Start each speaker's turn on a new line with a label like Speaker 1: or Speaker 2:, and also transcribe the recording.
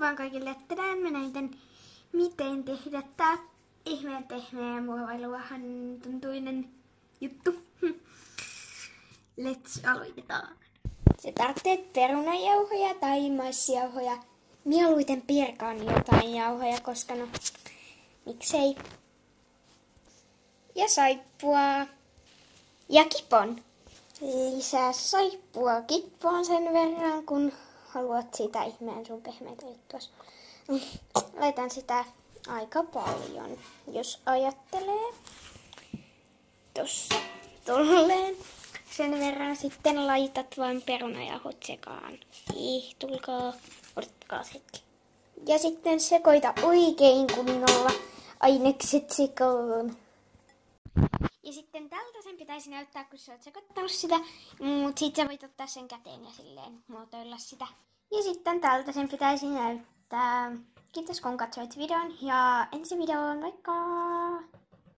Speaker 1: vaan kaikille, että tänään mä näytän, miten tehdä tää ihmeen pehmeä muovailuahan tuntuinen juttu. Let's aloitetaan. Sä tarvitset perunajauhoja tai maissijauhoja. Mieluiten pirkaan jotain jauhoja, koska no, miksei. Ja saippua. Ja kipon. Lisää saippua kippoon sen verran, kun haluat sitä ihmeen sun pehmeitä juttua. Laitan sitä aika paljon, jos ajattelee. Tossa tolleen. Sen verran sitten laitat vain perunajauhot sekaan. Tulkaa, odottakaa hetki. Ja sitten sekoita oikein kunnolla ainekset sekaan. Ja sitten tältä sen pitäisi näyttää, kun sä oot sekoittanut sitä. Mut sit sä voit ottaa sen käteen ja silleen muotoilla sitä. Ja sitten tältä sen pitäisi näyttää. Kiitos kun katsoit videon ja ensi videoon, moikka!